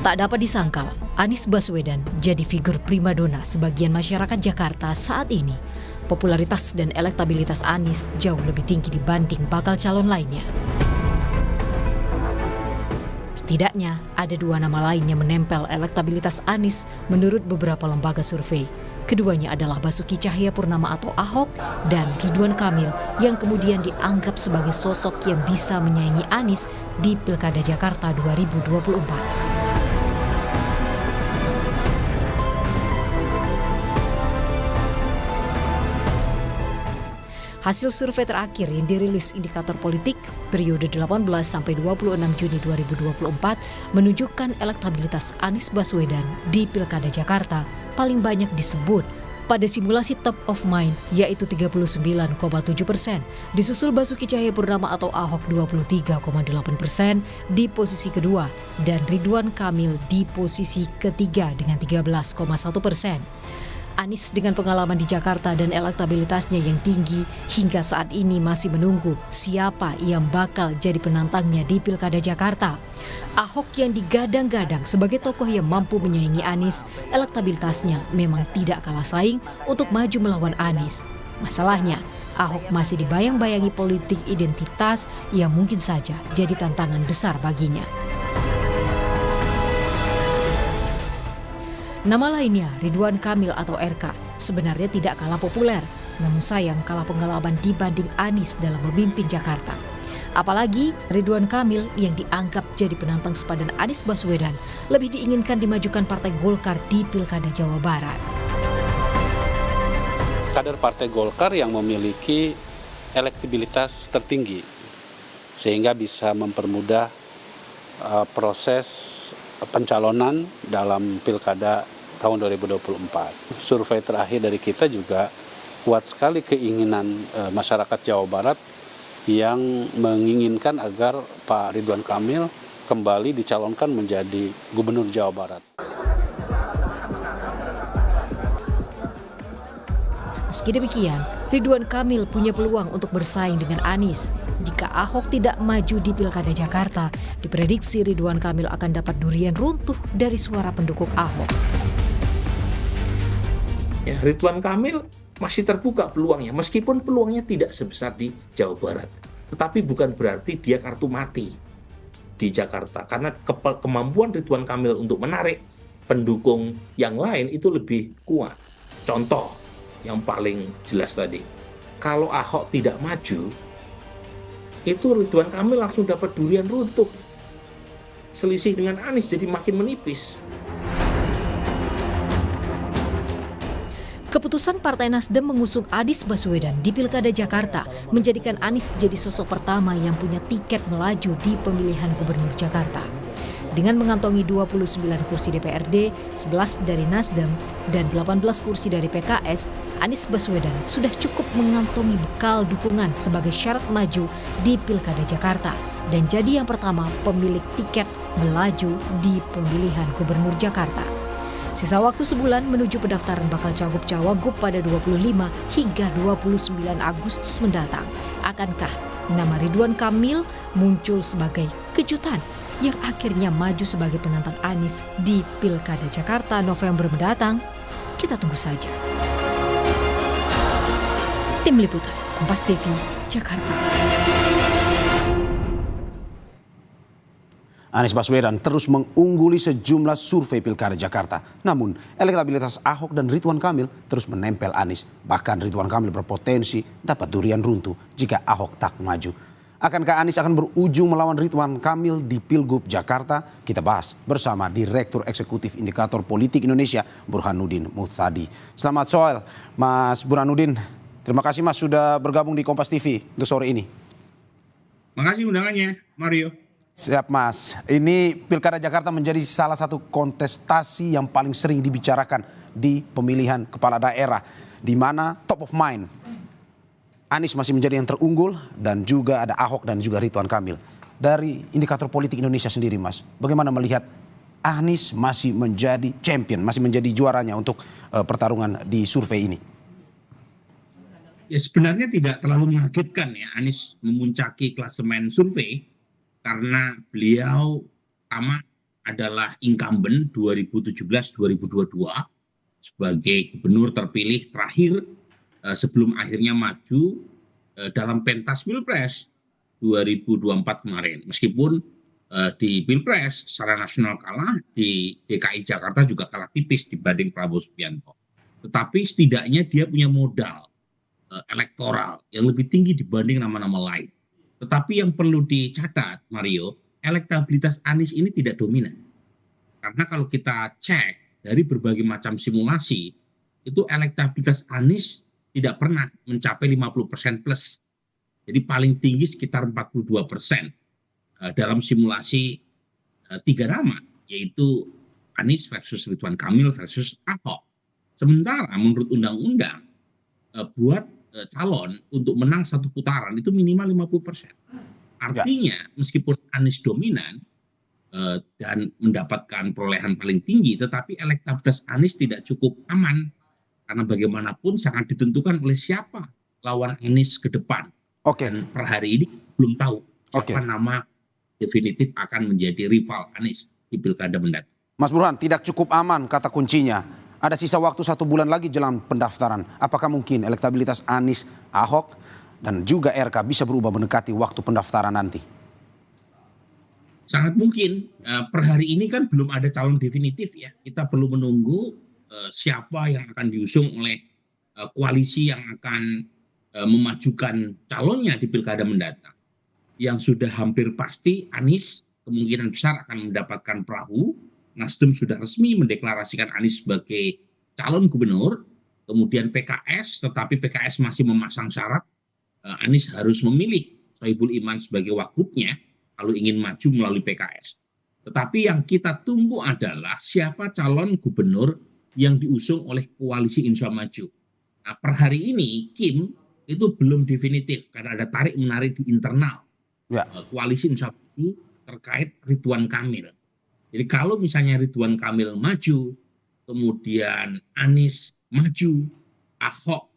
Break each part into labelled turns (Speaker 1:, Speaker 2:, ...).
Speaker 1: Tak dapat disangkal, Anies Baswedan jadi figur primadona sebagian masyarakat Jakarta saat ini. Popularitas dan elektabilitas Anies jauh lebih tinggi dibanding bakal calon lainnya. Setidaknya ada dua nama lain yang menempel elektabilitas Anies menurut beberapa lembaga survei. Keduanya adalah Basuki Cahayapurnama atau Ahok dan Ridwan Kamil yang kemudian dianggap sebagai sosok yang bisa menyaingi Anies di Pilkada Jakarta 2024. Hasil survei terakhir yang dirilis Indikator Politik periode 18 sampai 26 Juni 2024 menunjukkan elektabilitas Anies Baswedan di Pilkada Jakarta paling banyak disebut pada simulasi top of mind yaitu 39,7%, disusul Basuki Cahayapurnama atau Ahok 23,8% di posisi kedua dan Ridwan Kamil di posisi ketiga dengan 13,1%. Anies dengan pengalaman di Jakarta dan elektabilitasnya yang tinggi hingga saat ini masih menunggu siapa yang bakal jadi penantangnya di Pilkada Jakarta. Ahok yang digadang-gadang sebagai tokoh yang mampu menyaingi Anies, elektabilitasnya memang tidak kalah saing untuk maju melawan Anies. Masalahnya, Ahok masih dibayang-bayangi politik identitas yang mungkin saja jadi tantangan besar baginya. Nama lainnya, Ridwan Kamil atau RK, sebenarnya tidak kalah populer, namun sayang kalah pengalaman dibanding Anies dalam memimpin Jakarta. Apalagi Ridwan Kamil yang dianggap jadi penantang sepadan Anies Baswedan lebih diinginkan dimajukan Partai Golkar di Pilkada Jawa Barat.
Speaker 2: Kader Partai Golkar yang memiliki elektabilitas tertinggi, sehingga bisa mempermudah proses pencalonan dalam Pilkada tahun 2024. Survei terakhir dari kita juga kuat sekali keinginan masyarakat Jawa Barat yang menginginkan agar Pak Ridwan Kamil kembali dicalonkan menjadi Gubernur Jawa Barat.
Speaker 1: Meski demikian, Ridwan Kamil punya peluang untuk bersaing dengan Anies. Jika Ahok tidak maju di Pilkada Jakarta, diprediksi Ridwan Kamil akan dapat durian runtuh dari suara pendukung Ahok.
Speaker 3: Ya, Ridwan Kamil masih terbuka peluangnya, meskipun peluangnya tidak sebesar di Jawa Barat. Tetapi bukan berarti dia kartu mati di Jakarta, karena kemampuan Ridwan Kamil untuk menarik pendukung yang lain itu lebih kuat. Contoh yang paling jelas tadi, kalau Ahok tidak maju, itu Ridwan Kamil langsung dapat durian runtuh. Selisih dengan Anies jadi makin menipis.
Speaker 1: Keputusan Partai Nasdem mengusung Anies Baswedan di Pilkada Jakarta menjadikan Anies jadi sosok pertama yang punya tiket melaju di pemilihan Gubernur Jakarta. Dengan mengantongi 29 kursi DPRD, 11 dari Nasdem, dan 18 kursi dari PKS, Anies Baswedan sudah cukup mengantongi bekal dukungan sebagai syarat maju di Pilkada Jakarta dan jadi yang pertama pemilik tiket melaju di pemilihan Gubernur Jakarta. Sisa waktu sebulan menuju pendaftaran bakal Cagup-Cawagup pada 25 hingga 29 Agustus mendatang. Akankah nama Ridwan Kamil muncul sebagai kejutan yang akhirnya maju sebagai penantang Anies di Pilkada Jakarta November mendatang? Kita tunggu saja. Tim Liputan, Kompas TV, Jakarta.
Speaker 4: Anies Baswedan terus mengungguli sejumlah survei Pilkada Jakarta. Namun, elektabilitas Ahok dan Ridwan Kamil terus menempel Anies. Bahkan Ridwan Kamil berpotensi dapat durian runtuh jika Ahok tak maju. Akankah Anies akan berujung melawan Ridwan Kamil di Pilgub Jakarta? Kita bahas bersama Direktur Eksekutif Indikator Politik Indonesia, Burhanuddin Muhtadi. Selamat sore, Mas Burhanuddin. Terima kasih Mas sudah bergabung di Kompas TV untuk sore ini.
Speaker 5: Makasih undangannya, Mario.
Speaker 4: Siap Mas, ini Pilkada Jakarta menjadi salah satu kontestasi yang paling sering dibicarakan di pemilihan kepala daerah, di mana top of mind Anies masih menjadi yang terunggul dan juga ada Ahok dan juga Ridwan Kamil. Dari Indikator Politik Indonesia sendiri Mas, bagaimana melihat Anies masih menjadi champion, masih menjadi juaranya untuk pertarungan di survei ini?
Speaker 5: Ya sebenarnya tidak terlalu mengagetkan ya Anies memuncaki klasemen survei karena beliau pertama adalah incumbent 2017-2022 sebagai gubernur terpilih terakhir sebelum akhirnya maju dalam pentas Pilpres 2024 kemarin. Meskipun di Pilpres secara nasional kalah, di DKI Jakarta juga kalah tipis dibanding Prabowo Subianto. Tetapi setidaknya dia punya modal elektoral yang lebih tinggi dibanding nama-nama lain. Tetapi yang perlu dicatat, Mario, elektabilitas Anies ini tidak dominan. Karena kalau kita cek dari berbagai macam simulasi, itu elektabilitas Anies tidak pernah mencapai 50% plus. Jadi paling tinggi sekitar 42% dalam simulasi 3 nama, yaitu Anies versus Ridwan Kamil versus Ahok. Sementara menurut undang-undang, buat calon untuk menang satu putaran itu minimal 50%. Artinya meskipun Anies dominan dan mendapatkan perolehan paling tinggi, tetapi elektabilitas Anies tidak cukup aman. Karena bagaimanapun sangat ditentukan oleh siapa lawan Anies ke depan. Dan per hari ini belum tahu siapa nama definitif akan menjadi rival Anies di Pilkada mendatang.
Speaker 4: Mas Burhan, tidak cukup aman kata kuncinya. Ada sisa waktu 1 bulan lagi jelang pendaftaran. Apakah mungkin elektabilitas Anies, Ahok, dan juga RK bisa berubah mendekati waktu pendaftaran nanti?
Speaker 5: Sangat mungkin. Per hari ini kan belum ada calon definitif ya. Kita perlu menunggu siapa yang akan diusung oleh koalisi yang akan memajukan calonnya di Pilkada mendatang. Yang sudah hampir pasti Anies kemungkinan besar akan mendapatkan perahu. Nasdem sudah resmi mendeklarasikan Anies sebagai calon gubernur. Kemudian PKS, tetapi PKS masih memasang syarat Anies harus memilih Sohibul Iman sebagai wagubnya kalau ingin maju melalui PKS. Tetapi yang kita tunggu adalah siapa calon gubernur yang diusung oleh koalisi Indonesia Maju. Nah, per hari ini Kim itu belum definitif karena ada tarik-menarik di internal koalisi Indonesia Maju terkait Ridwan Kamil. Jadi kalau misalnya Ridwan Kamil maju, kemudian Anies maju, Ahok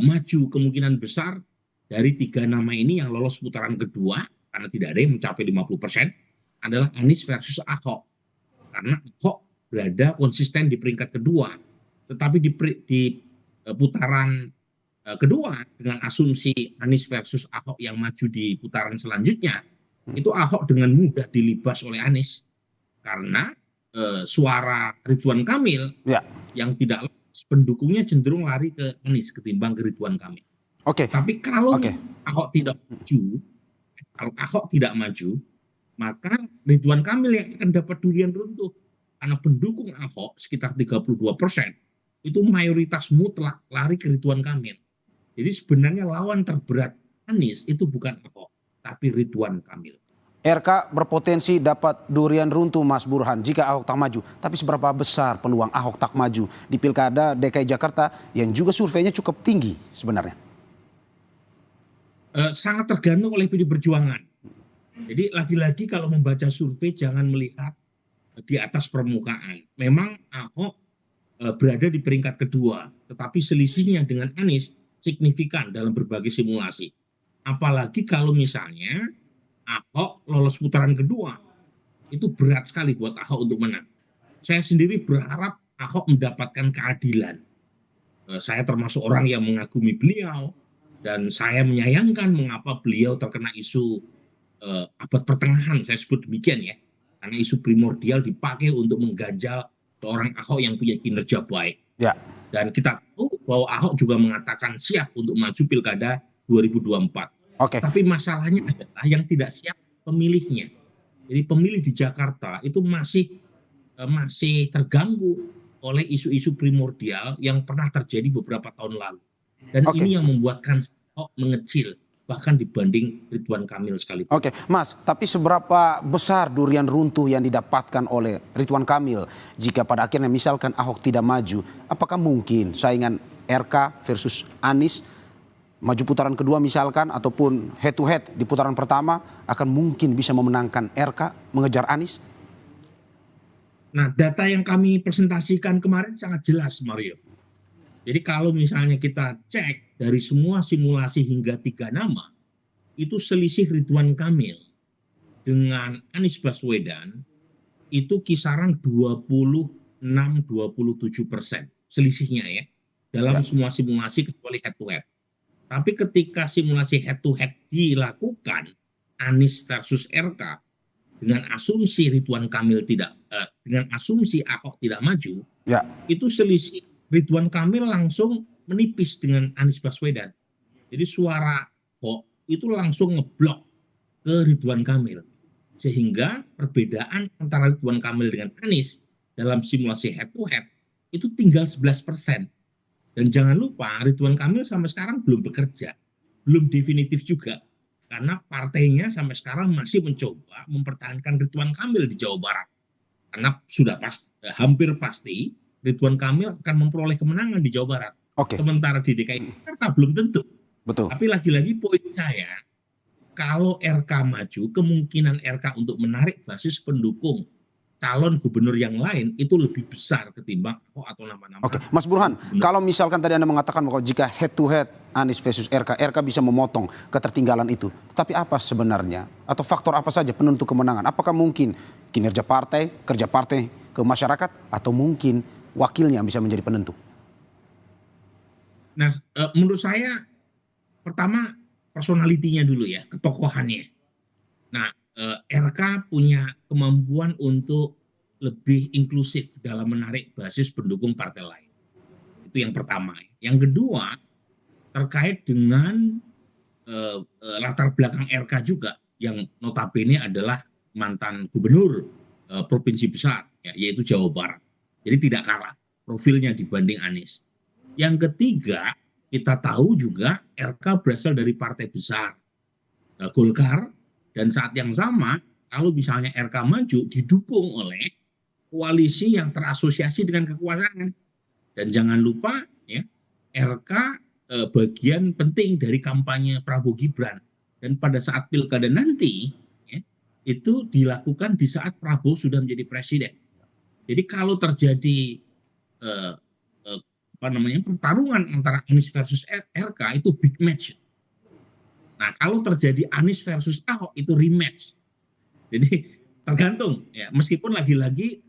Speaker 5: maju, kemungkinan besar dari 3 nama ini yang lolos putaran kedua, karena tidak ada yang mencapai 50%, adalah Anies versus Ahok. Karena Ahok berada konsisten di peringkat kedua. Tetapi di putaran kedua, dengan asumsi Anies versus Ahok yang maju di putaran selanjutnya, itu Ahok dengan mudah dilibas oleh Anies. Karena suara Ridwan Kamil yang tidak lolos, pendukungnya cenderung lari ke Anies ketimbang ke Ridwan Kamil. Tapi kalau Ahok tidak maju, maka Ridwan Kamil yang akan dapat durian runtuh. Karena pendukung Ahok sekitar 32% itu mayoritas mutlak lari ke Ridwan Kamil. Jadi sebenarnya lawan terberat Anies itu bukan Ahok, tapi Ridwan Kamil.
Speaker 4: RK berpotensi dapat durian runtuh, Mas Burhan, jika Ahok tak maju. Tapi seberapa besar peluang Ahok tak maju di Pilkada DKI Jakarta yang juga surveinya cukup tinggi sebenarnya?
Speaker 5: Sangat tergantung oleh PD Perjuangan. Jadi lagi-lagi kalau membaca survei jangan melihat di atas permukaan. Memang Ahok berada di peringkat kedua, tetapi selisihnya dengan Anies signifikan dalam berbagai simulasi. Apalagi kalau misalnya Ahok lolos putaran kedua, itu berat sekali buat Ahok untuk menang. Saya sendiri berharap Ahok mendapatkan keadilan. Saya termasuk orang yang mengagumi beliau, dan saya menyayangkan mengapa beliau terkena isu abad pertengahan, saya sebut demikian ya. Karena isu primordial dipakai untuk mengganjal seorang Ahok yang punya kinerja baik. Dan kita tahu bahwa Ahok juga mengatakan siap untuk maju Pilkada 2024. Tapi masalahnya adalah yang tidak siap pemilihnya. Jadi pemilih di Jakarta itu masih terganggu oleh isu-isu primordial yang pernah terjadi beberapa tahun lalu. Dan ini yang membuatkan Ahok mengecil bahkan dibanding Ridwan Kamil sekalipun.
Speaker 4: Mas, tapi seberapa besar durian runtuh yang didapatkan oleh Ridwan Kamil jika pada akhirnya misalkan Ahok tidak maju? Apakah mungkin saingan RK versus Anies maju putaran kedua misalkan, ataupun head to head di putaran pertama akan mungkin bisa memenangkan RK mengejar Anies?
Speaker 5: Nah, data yang kami presentasikan kemarin sangat jelas, Mario. Jadi kalau misalnya kita cek dari semua simulasi hingga 3 nama, itu selisih Ridwan Kamil dengan Anies Baswedan itu kisaran 26-27% selisihnya ya dalam semua simulasi kecuali head to head. Tapi ketika simulasi head to head dilakukan Anies versus RK dengan asumsi Ridwan Kamil dengan asumsi Ahok tidak maju, itu selisih Ridwan Kamil langsung menipis dengan Anies Baswedan. Jadi suara Ahok itu langsung ngeblok ke Ridwan Kamil. Sehingga perbedaan antara Ridwan Kamil dengan Anies dalam simulasi head to head itu tinggal 11%. Dan jangan lupa Ridwan Kamil sampai sekarang belum bekerja, belum definitif juga. Karena partainya sampai sekarang masih mencoba mempertahankan Ridwan Kamil di Jawa Barat. Karena sudah hampir pasti Ridwan Kamil akan memperoleh kemenangan di Jawa Barat. Sementara di DKI Jakarta belum tentu.
Speaker 4: Betul.
Speaker 5: Tapi lagi-lagi poin saya, kalau RK maju, kemungkinan RK untuk menarik basis pendukung calon gubernur yang lain itu lebih besar ketimbang Ahok atau nama-nama.
Speaker 4: Mas Burhan, kalau misalkan tadi Anda mengatakan bahwa jika head to head Anies versus RK bisa memotong ketertinggalan itu. Tapi apa sebenarnya atau faktor apa saja penentu kemenangan? Apakah mungkin kinerja partai, kerja partai ke masyarakat, atau mungkin wakilnya yang bisa menjadi penentu?
Speaker 5: Nah, menurut saya pertama personalitinya dulu ya, ketokohannya. Nah, RK punya kemampuan untuk lebih inklusif dalam menarik basis pendukung partai lain. Itu yang pertama. Yang kedua, terkait dengan latar belakang RK juga, yang notabene adalah mantan gubernur provinsi besar, yaitu Jawa Barat. Jadi tidak kalah profilnya dibanding Anies. Yang ketiga, kita tahu juga RK berasal dari partai besar, Golkar. Dan saat yang sama, kalau misalnya RK maju, didukung oleh koalisi yang terasosiasi dengan kekuasaan. Dan jangan lupa, ya, RK bagian penting dari kampanye Prabowo Gibran. Dan pada saat pilkada nanti, ya, itu dilakukan di saat Prabowo sudah menjadi presiden. Jadi kalau terjadi pertarungan antara Anies versus RK, itu big match. Nah, kalau terjadi Anies versus Ahok itu rematch. Jadi tergantung ya, meskipun lagi-lagi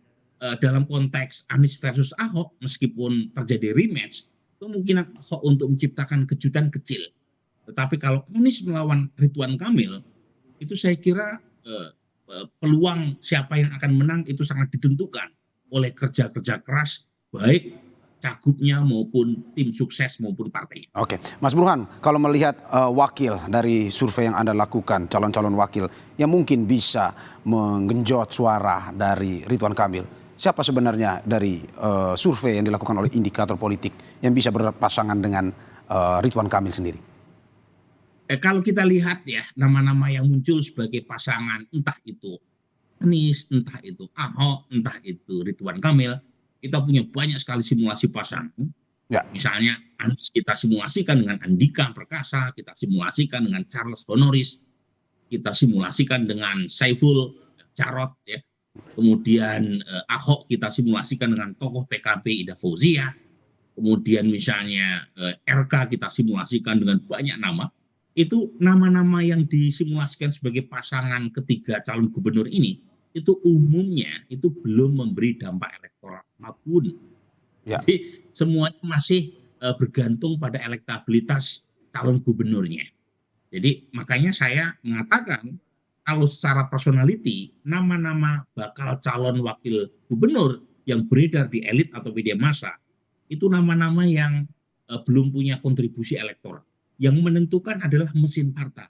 Speaker 5: dalam konteks Anies versus Ahok, meskipun terjadi rematch, kemungkinan Ahok untuk menciptakan kejutan kecil. Tetapi kalau Anies melawan Ridwan Kamil, itu saya kira peluang siapa yang akan menang itu sangat ditentukan oleh kerja-kerja keras, baik cagupnya maupun tim sukses maupun partainya.
Speaker 4: Mas Burhan, kalau melihat wakil dari survei yang Anda lakukan, calon-calon wakil yang mungkin bisa menggenjot suara dari Ridwan Kamil, siapa sebenarnya dari survei yang dilakukan oleh indikator politik yang bisa berpasangan dengan Ridwan Kamil sendiri?
Speaker 5: Kalau kita lihat ya, nama-nama yang muncul sebagai pasangan, entah itu Anies, entah itu Ahok, entah itu Ridwan Kamil, kita punya banyak sekali simulasi pasangan. Ya. Misalnya Anies kita simulasikan dengan Andika Perkasa, kita simulasikan dengan Charles Honoris, kita simulasikan dengan Saiful Jarot, ya. Kemudian Ahok kita simulasikan dengan tokoh PKB Ida Fauzia, kemudian misalnya RK kita simulasikan dengan banyak nama. Itu nama-nama yang disimulasikan sebagai pasangan ketiga calon gubernur ini, itu umumnya itu belum memberi dampak elektoral apapun. Ya. Jadi semuanya masih bergantung pada elektabilitas calon gubernurnya. Jadi makanya saya mengatakan kalau secara personality, nama-nama bakal calon wakil gubernur yang beredar di elit atau media massa, itu nama-nama yang belum punya kontribusi elektoral. Yang menentukan adalah mesin partai.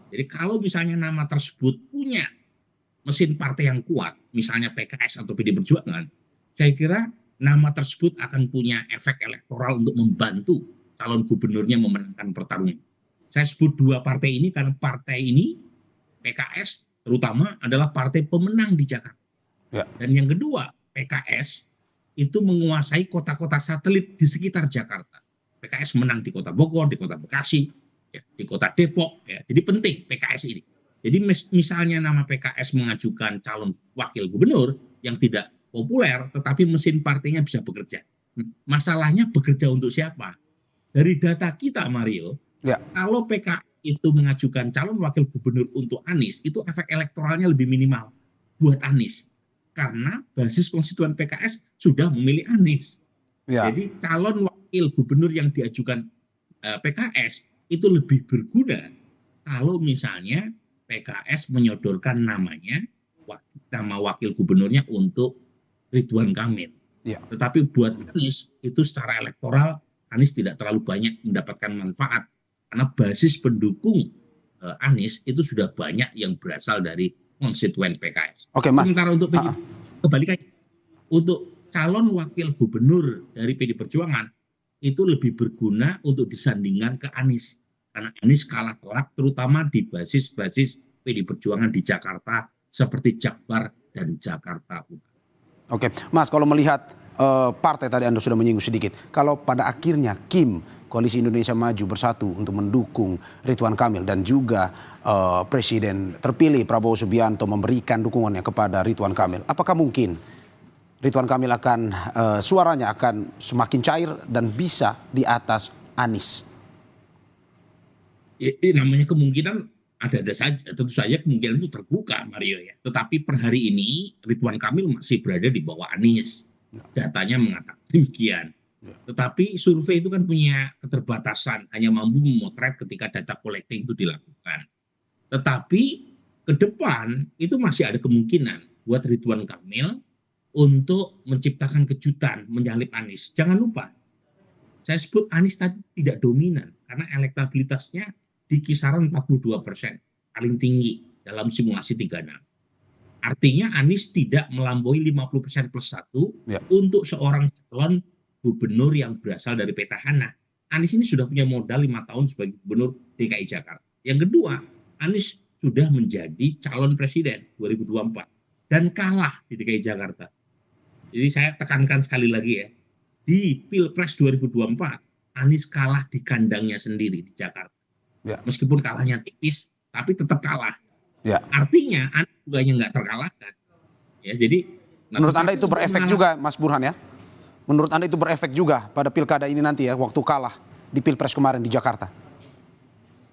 Speaker 5: Jadi kalau misalnya nama tersebut punya mesin partai yang kuat, misalnya PKS atau PD Perjuangan, saya kira nama tersebut akan punya efek elektoral untuk membantu calon gubernurnya memenangkan pertarungan. Saya sebut dua partai ini karena partai ini, PKS terutama, adalah partai pemenang di Jakarta. Ya. Dan yang kedua, PKS itu menguasai kota-kota satelit di sekitar Jakarta. PKS menang di kota Bogor, di kota Bekasi, ya, di kota Depok. Ya. Jadi penting PKS ini. Jadi misalnya nama PKS mengajukan calon wakil gubernur yang tidak populer, tetapi mesin partainya bisa bekerja. Masalahnya bekerja untuk siapa? Dari data kita, Mario, ya, kalau PKS itu mengajukan calon wakil gubernur untuk Anies, itu efek elektoralnya lebih minimal buat Anies. karena basis konstituen PKS sudah memilih Anies.
Speaker 4: Ya.
Speaker 5: Jadi calon wakil gubernur yang diajukan PKS itu lebih berguna kalau misalnya PKS menyodorkan namanya, nama wakil gubernurnya untuk Ridwan Kamil.
Speaker 4: Ya.
Speaker 5: Tetapi buat Anies itu secara elektoral Anies tidak terlalu banyak mendapatkan manfaat karena basis pendukung Anies itu sudah banyak yang berasal dari konstituen PKS.
Speaker 4: Oke, Mas.
Speaker 5: Sementara untuk kebalikannya, untuk calon wakil gubernur dari PD Perjuangan itu lebih berguna untuk disandingkan ke Anies. Karena Anies kalah telak terutama di basis-basis PD Perjuangan di Jakarta seperti Jakbar dan Jakarta Utara.
Speaker 4: Oke, Mas, kalau melihat partai tadi Anda sudah menyinggung sedikit, kalau pada akhirnya Kim, Koalisi Indonesia Maju bersatu untuk mendukung Ridwan Kamil dan juga Presiden terpilih Prabowo Subianto memberikan dukungannya kepada Ridwan Kamil, apakah mungkin Ridwan Kamil akan suaranya akan semakin cair dan bisa di atas Anies?
Speaker 5: Ini namanya kemungkinan ada saja, tentu saja kemungkinan itu terbuka, Mario ya. Tetapi per hari ini Ridwan Kamil masih berada di bawah Anies. Datanya mengatakan demikian. Tetapi survei itu kan punya keterbatasan, hanya mampu memotret ketika data collecting itu dilakukan. Tetapi ke depan itu masih ada kemungkinan buat Ridwan Kamil untuk menciptakan kejutan menyalip Anies. Jangan lupa, saya sebut Anies tadi tidak dominan karena elektabilitasnya di kisaran 42%, paling tinggi dalam simulasi 36. Artinya Anies tidak melampaui 50% plus 1 untuk seorang calon gubernur yang berasal dari petahana. Anies ini sudah punya modal 5 tahun sebagai gubernur DKI Jakarta. Yang kedua, Anies sudah menjadi calon presiden 2024 dan kalah di DKI Jakarta. Jadi saya tekankan sekali lagi ya, di Pilpres 2024 Anies kalah di kandangnya sendiri di Jakarta. Ya. Meskipun kalahnya tipis, tapi tetap kalah. Ya. Artinya Anies bukannya nggak terkalahkan. Ya, jadi
Speaker 4: menurut Anda itu berefek juga, Mas Burhan ya? Menurut Anda itu berefek juga pada pilkada ini nanti ya, waktu kalah di Pilpres kemarin di Jakarta?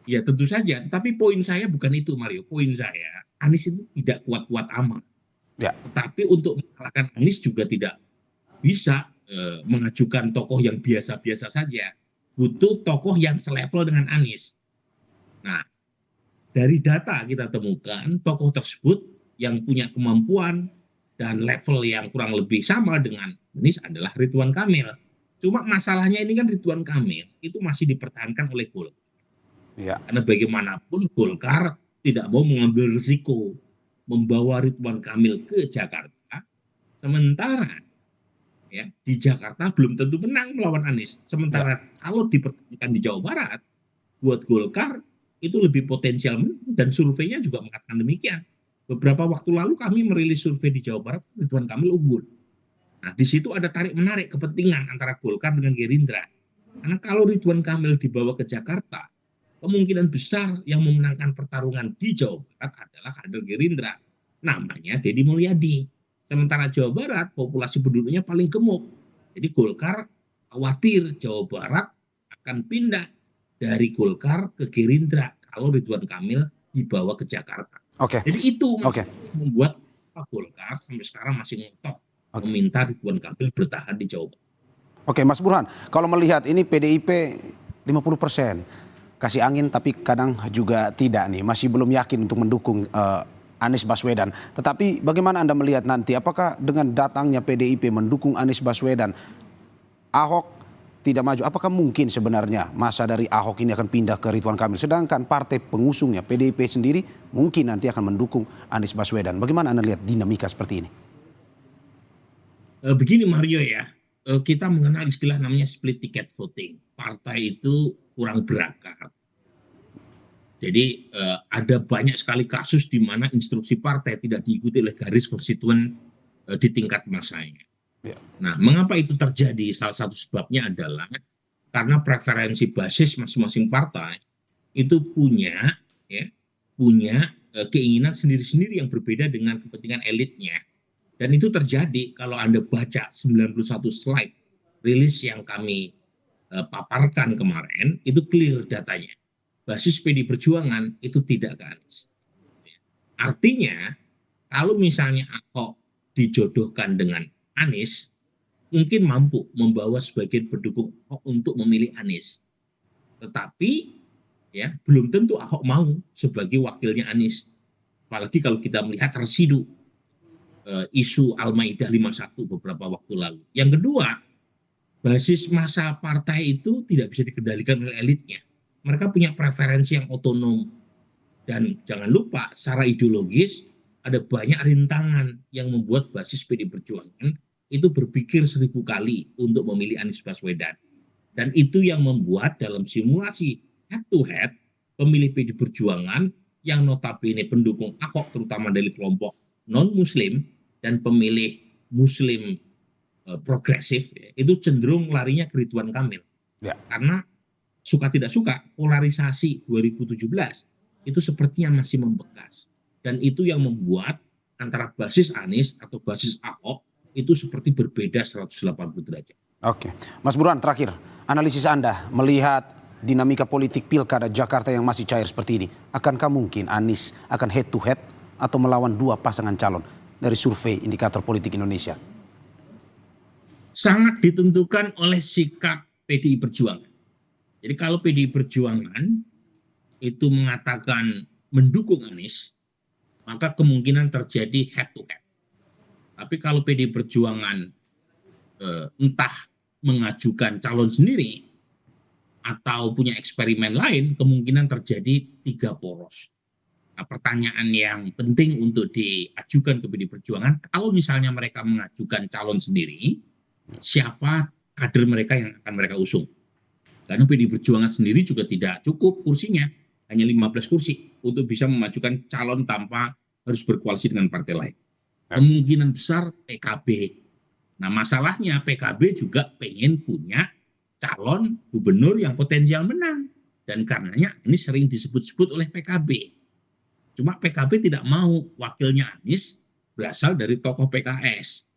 Speaker 5: Ya tentu saja, tetapi poin saya bukan itu, Mario. Poin saya, Anies itu tidak kuat-kuat amat. Ya. Tetapi untuk mengalahkan Anies juga tidak bisa mengajukan tokoh yang biasa-biasa saja. Butuh tokoh yang selevel dengan Anies. Nah, dari data kita temukan tokoh tersebut yang punya kemampuan dan level yang kurang lebih sama dengan Anies adalah Ridwan Kamil. Cuma masalahnya ini kan Ridwan Kamil itu masih dipertahankan oleh Golkar. Ya. Karena bagaimanapun Golkar tidak mau mengambil risiko membawa Ridwan Kamil ke Jakarta. Sementara ya, di Jakarta belum tentu menang melawan Anies. Sementara kalau dipertahankan di Jawa Barat, buat Golkar itu lebih potensial dan surveinya juga mengatakan demikian. Beberapa waktu lalu kami merilis survei di Jawa Barat, Ridwan Kamil unggul. Nah, di situ ada tarik-menarik kepentingan antara Golkar dengan Gerindra. Karena kalau Ridwan Kamil dibawa ke Jakarta, kemungkinan besar yang memenangkan pertarungan di Jawa Barat adalah kader Gerindra. Namanya Deddy Mulyadi. Sementara Jawa Barat, populasi penduduknya paling gemuk. Jadi Golkar khawatir Jawa Barat akan pindah dari Golkar ke Gerindra kalau Ridwan Kamil dibawa ke Jakarta. Jadi itu membuat Golkar sampai sekarang masih ngotot meminta Ridwan Kamil bertahan di Jawa Barat.
Speaker 4: Mas Burhan, kalau melihat ini PDIP 50%, kasih angin tapi kadang juga tidak nih, masih belum yakin untuk mendukung Anies Baswedan. Tetapi bagaimana Anda melihat nanti, apakah dengan datangnya PDIP mendukung Anies Baswedan, Ahok tidak maju, apakah mungkin sebenarnya masa dari Ahok ini akan pindah ke Ridwan Kamil, sedangkan partai pengusungnya PDIP sendiri mungkin nanti akan mendukung Anies Baswedan. Bagaimana Anda lihat dinamika seperti ini?
Speaker 5: Begini Mario ya, kita mengenal istilah namanya split ticket voting. Partai itu kurang berakar. Jadi ada banyak sekali kasus di mana instruksi partai tidak diikuti oleh garis konstituen di tingkat masanya. Nah, mengapa itu terjadi? Salah satu sebabnya adalah karena preferensi basis masing-masing partai itu punya keinginan sendiri-sendiri yang berbeda dengan kepentingan elitnya. Dan itu terjadi kalau Anda baca 91 slide rilis yang kami paparkan kemarin, itu clear datanya. Basis PD Perjuangan itu tidak ke Anies. Artinya, kalau misalnya Ahok dijodohkan dengan Anies, mungkin mampu membawa sebagian pendukung Ahok untuk memilih Anies. Tetapi ya belum tentu Ahok mau sebagai wakilnya Anies. Apalagi kalau kita melihat residu isu Al-Maidah 51 beberapa waktu lalu. Yang kedua, basis massa partai itu tidak bisa dikendalikan oleh elitnya. Mereka punya preferensi yang otonom. Dan jangan lupa, secara ideologis ada banyak rintangan yang membuat basis PD Perjuangan itu berpikir 1000 kali untuk memilih Anies Baswedan. Dan itu yang membuat dalam simulasi head to head, pemilih PD Perjuangan yang notabene pendukung Ahok terutama dari kelompok non-muslim dan pemilih muslim progresif itu cenderung larinya ke Ridwan Kamil. Ya. Karena suka tidak suka polarisasi 2017 itu sepertinya masih membekas. Dan itu yang membuat antara basis Anies atau basis Ahok itu seperti berbeda 180 derajat.
Speaker 4: Oke, Mas Burhan, terakhir analisis Anda melihat dinamika politik Pilkada Jakarta yang masih cair seperti ini, akankah mungkin Anies akan head to head atau melawan dua pasangan calon dari survei indikator politik Indonesia?
Speaker 5: Sangat ditentukan oleh sikap PDI Perjuangan. Jadi kalau PDI Perjuangan itu mengatakan mendukung Anies, maka kemungkinan terjadi head to head. Tapi kalau PDI Perjuangan entah mengajukan calon sendiri atau punya eksperimen lain, kemungkinan terjadi 3 poros. Nah, pertanyaan yang penting untuk diajukan ke PDI Perjuangan, kalau misalnya mereka mengajukan calon sendiri, siapa kader mereka yang akan mereka usung? Karena PDI Perjuangan sendiri juga tidak cukup kursinya, hanya 15 kursi untuk bisa memajukan calon tanpa harus berkoalisi dengan partai lain. Kemungkinan besar PKB. Nah, masalahnya PKB juga pengen punya calon gubernur yang potensial menang. Dan karenanya ini sering disebut-sebut oleh PKB. Cuma PKB tidak mau wakilnya Anies berasal dari tokoh PKS.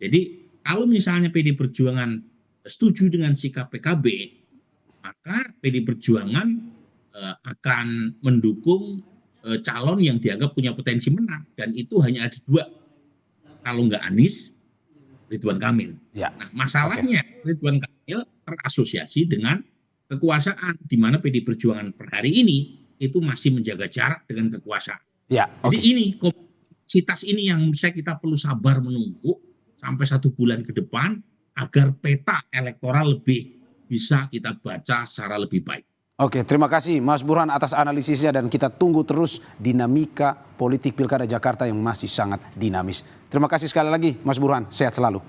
Speaker 5: Jadi kalau misalnya PDI Perjuangan setuju dengan sikap PKB, maka PDI Perjuangan akan mendukung calon yang dianggap punya potensi menang. Dan itu hanya ada 2. Kalau nggak Anies, Ridwan Kamil. Ya. Nah, masalahnya Ridwan Kamil terasosiasi dengan kekuasaan, di mana PDI Perjuangan per hari ini itu masih menjaga jarak dengan kekuasaan. Ya, Jadi ini kompleksitas ini yang menurut saya kita perlu sabar menunggu sampai 1 bulan ke depan agar peta elektoral lebih bisa kita baca secara lebih baik.
Speaker 4: Oke, terima kasih Mas Burhan atas analisisnya dan kita tunggu terus dinamika politik Pilkada Jakarta yang masih sangat dinamis. Terima kasih sekali lagi Mas Burhan, sehat selalu.